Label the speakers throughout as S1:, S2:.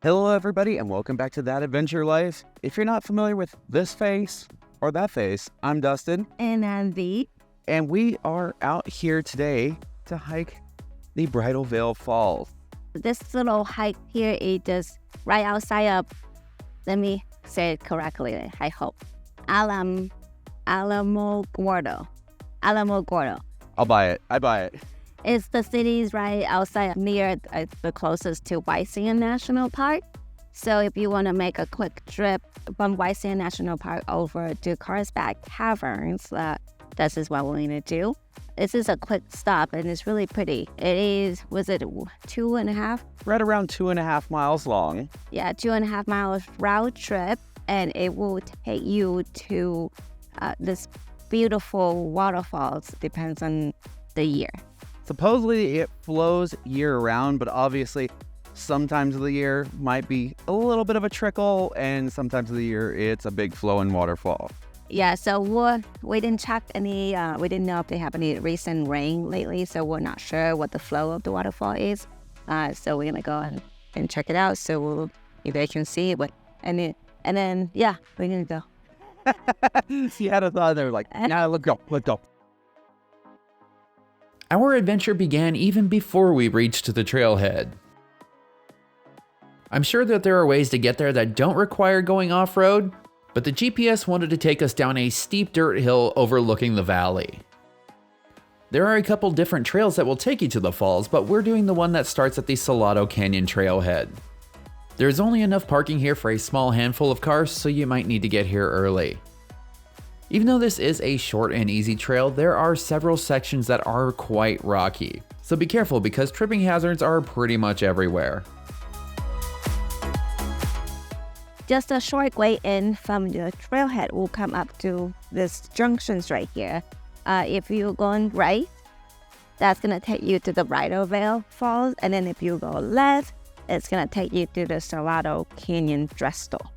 S1: Hello everybody and welcome back to That Adventure Life. If you're not familiar with this face or that face, I'm Dustin.
S2: And I'm V.
S1: And we are out here today to hike the Bridal Veil Falls.
S2: This little hike here is just right outside of, let me say it correctly, I hope, Alamogordo. Alamogordo.
S1: I'll buy it. I buy it.
S2: It's the city's right outside, near the closest to �ဣ𝐍𝐅𝐻 National Park. So if you want to make a quick trip from �ဣ𝐍𝐅𝐻 National Park over to Carlsbad Caverns, this is what we're going to do. This is a quick stop and it's really pretty. It is, was it 2.5?
S1: Right around 2.5 miles long.
S2: Yeah, 2.5 miles round trip, and it will take you to this beautiful waterfalls, depends on the year.
S1: Supposedly it flows year-round, but obviously sometimes of the year might be a little bit of a trickle, and sometimes of the year it's a big flowing waterfall.
S2: Yeah, so we didn't check any, we didn't know if they have any recent rain lately, so we're not sure what the flow of the waterfall is. So we're gonna go and check it out, so you guys can see it. And then, yeah, we're gonna go.
S1: You had a thought, they were like, nah, let's go.
S3: Our adventure began even before we reached the trailhead. I'm sure that there are ways to get there that don't require going off-road, but the GPS wanted to take us down a steep dirt hill overlooking the valley. There are a couple different trails that will take you to the falls, but we're doing the one that starts at the Salado Canyon trailhead. There's only enough parking here for a small handful of cars, so you might need to get here early. Even though this is a short and easy trail, there are several sections that are quite rocky. So be careful because tripping hazards are pretty much everywhere.
S2: Just a short way in from the trailhead will come up to this junctions right here. If you're going right, that's gonna take you to the Bridal Veil Falls, and then if you go left, it's gonna take you to the Salado Canyon Drestle.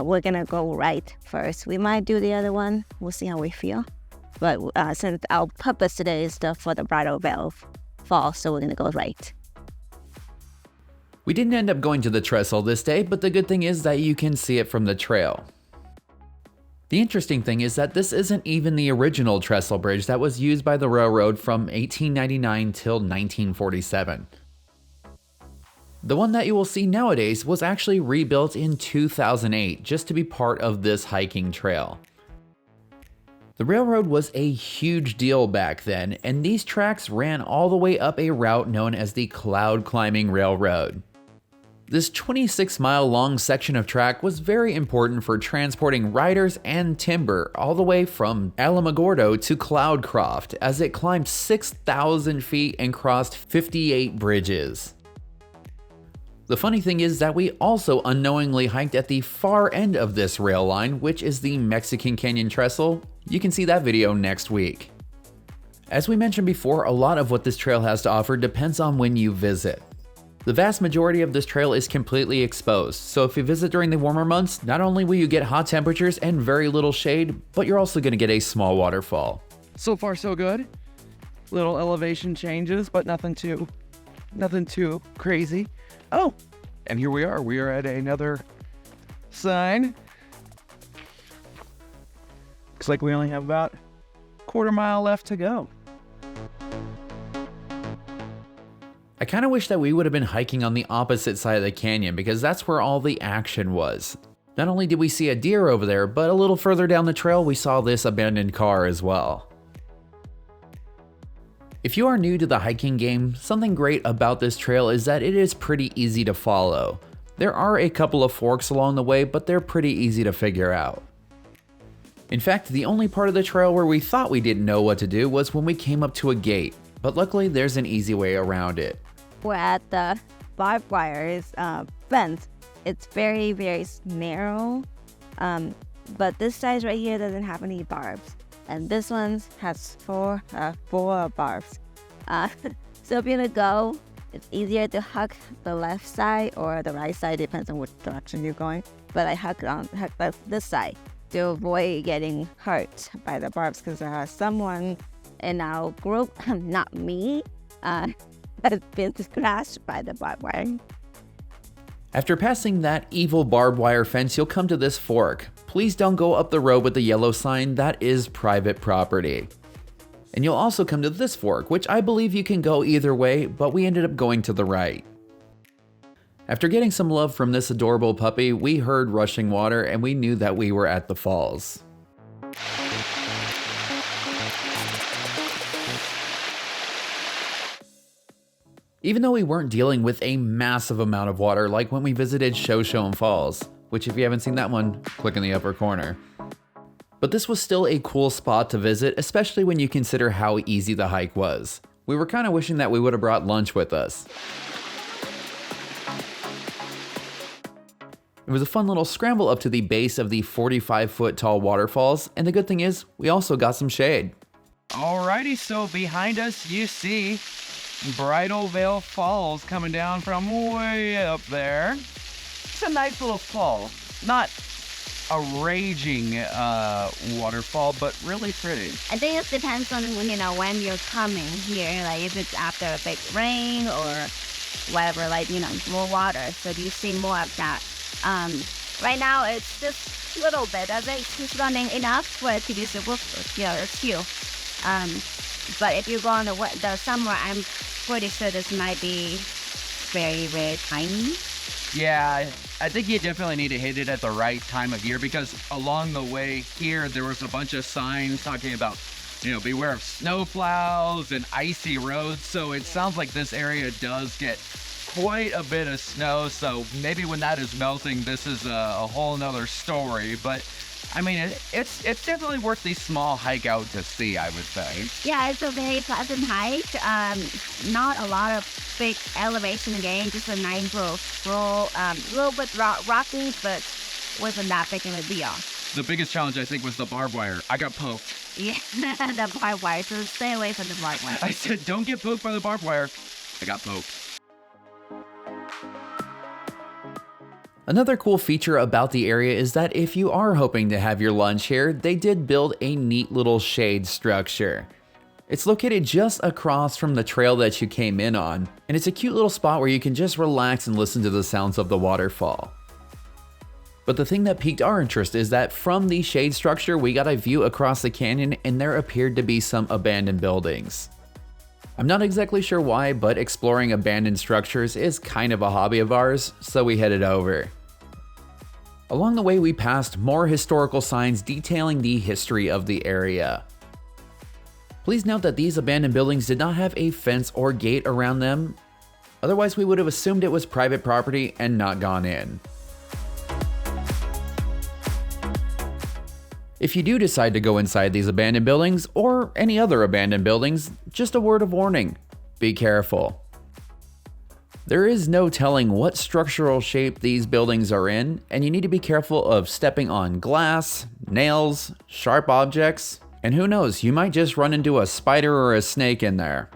S2: We're gonna go right first. We might do the other one. We'll see how we feel. But since our purpose today is for the Bridal Veil Falls, so we're gonna go right.
S3: We didn't end up going to the trestle this day, but the good thing is that you can see it from the trail. The interesting thing is that this isn't even the original trestle bridge that was used by the railroad from 1899 till 1947. The one that you will see nowadays was actually rebuilt in 2008 just to be part of this hiking trail. The railroad was a huge deal back then, and these tracks ran all the way up a route known as the Cloud Climbing Railroad. This 26-mile long section of track was very important for transporting riders and timber all the way from Alamogordo to Cloudcroft, as it climbed 6,000 feet and crossed 58 bridges. The funny thing is that we also unknowingly hiked at the far end of this rail line, which is the Mexican Canyon Trestle. You can see that video next week. As we mentioned before, a lot of what this trail has to offer depends on when you visit. The vast majority of this trail is completely exposed, so if you visit during the warmer months, not only will you get hot temperatures and very little shade, but you're also going to get a small waterfall.
S1: So far so good. Little elevation changes, but nothing too crazy. Oh, and here we are. We are at another sign. Looks like we only have about a quarter mile left to go.
S3: I kind of wish that we would have been hiking on the opposite side of the canyon because that's where all the action was. Not only did we see a deer over there, but a little further down the trail we saw this abandoned car as well. If you are new to the hiking game, something great about this trail is that it is pretty easy to follow. There are a couple of forks along the way, but they're pretty easy to figure out. In fact, the only part of the trail where we thought we didn't know what to do was when we came up to a gate, but luckily there's an easy way around it.
S2: We're at the barbed wire fence. It's very, very narrow, but this side right here doesn't have any barbs. And this one has four barbs. So if you're gonna go, it's easier to hug the left side or the right side, depends on which direction you're going. But I hug this side to avoid getting hurt by the barbs, because someone in our group, not me, has been scratched by the barbed wire.
S3: After passing that evil barbed wire fence, you'll come to this fork. Please don't go up the road with the yellow sign, that is private property. And you'll also come to this fork, which I believe you can go either way, but we ended up going to the right. After getting some love from this adorable puppy, we heard rushing water and we knew that we were at the falls. Even though we weren't dealing with a massive amount of water like when we visited Shoshone Falls, which if you haven't seen that one, click in the upper corner. But this was still a cool spot to visit, especially when you consider how easy the hike was. We were kind of wishing that we would have brought lunch with us. It was a fun little scramble up to the base of the 45-foot tall waterfalls, and the good thing is, we also got some shade.
S1: Alrighty, so behind us you see Bridal Veil Falls coming down from way up there. It's a nice little fall. Not a raging waterfall, but really pretty.
S2: I think it depends on when you're coming here, like if it's after a big rain or whatever, more water, so you see more of that. Right now it's just a little bit of it. It's just running enough for it to be super, it's cute. But if you go on the summer, I'm pretty sure this might be very, very tiny.
S1: Yeah, I think you definitely need to hit it at the right time of year, because along the way here, there was a bunch of signs talking about, beware of snowplows and icy roads. So it sounds like this area does get quite a bit of snow. So maybe when that is melting, this is a whole nother story. But I mean, it's definitely worth the small hike out to see, I would say.
S2: Yeah, it's a very pleasant hike. Not a lot of big elevation gain, just a nice little stroll. Little bit rocky, but wasn't that big of a deal.
S1: The biggest challenge, I think, was the barbed wire. I got poked.
S2: Yeah, the barbed wire. So stay away from the barbed wire.
S1: I said, don't get poked by the barbed wire. I got poked.
S3: Another cool feature about the area is that if you are hoping to have your lunch here, they did build a neat little shade structure. It's located just across from the trail that you came in on, and it's a cute little spot where you can just relax and listen to the sounds of the waterfall. But the thing that piqued our interest is that from the shade structure, we got a view across the canyon and there appeared to be some abandoned buildings. I'm not exactly sure why, but exploring abandoned structures is kind of a hobby of ours, so we headed over. Along the way, we passed more historical signs detailing the history of the area. Please note that these abandoned buildings did not have a fence or gate around them, otherwise we would have assumed it was private property and not gone in. If you do decide to go inside these abandoned buildings, or any other abandoned buildings, just a word of warning, be careful. There is no telling what structural shape these buildings are in, and you need to be careful of stepping on glass, nails, sharp objects, and who knows, you might just run into a spider or a snake in there.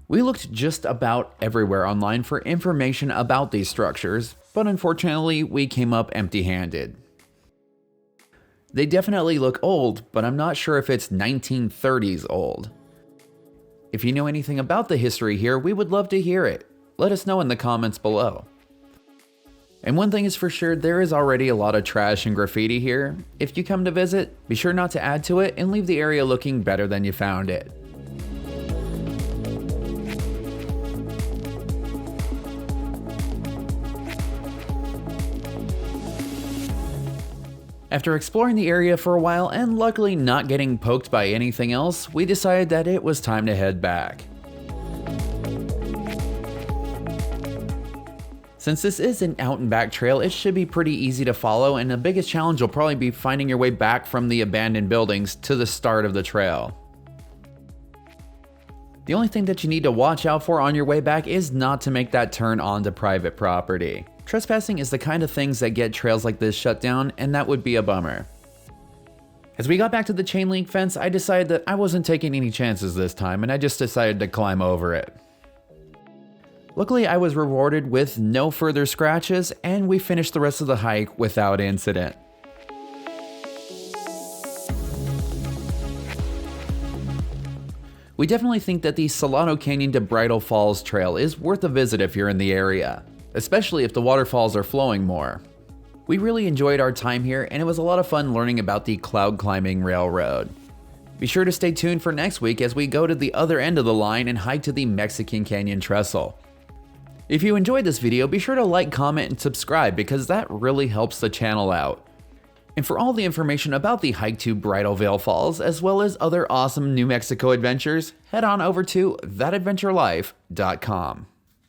S3: We looked just about everywhere online for information about these structures, but unfortunately we came up empty-handed. They definitely look old, but I'm not sure if it's 1930s old. If you know anything about the history here, we would love to hear it. Let us know in the comments below. And one thing is for sure, there is already a lot of trash and graffiti here. If you come to visit, be sure not to add to it and leave the area looking better than you found it. After exploring the area for a while and luckily not getting poked by anything else, we decided that it was time to head back. Since this is an out and back trail, it should be pretty easy to follow, and the biggest challenge will probably be finding your way back from the abandoned buildings to the start of the trail. The only thing that you need to watch out for on your way back is not to make that turn onto private property. Trespassing is the kind of things that get trails like this shut down, and that would be a bummer. As we got back to the chain link fence, I decided that I wasn't taking any chances this time, and I just decided to climb over it. Luckily, I was rewarded with no further scratches, and we finished the rest of the hike without incident. We definitely think that the Salado Canyon to Bridal Falls Trail is worth a visit if you're in the area, especially if the waterfalls are flowing more. We really enjoyed our time here, and it was a lot of fun learning about the cloud climbing railroad. Be sure to stay tuned for next week as we go to the other end of the line and hike to the Mexican Canyon Trestle. If you enjoyed this video, be sure to like, comment, and subscribe because that really helps the channel out. And for all the information about the hike to Bridal Veil Falls, as well as other awesome New Mexico adventures, head on over to thatadventurelife.com.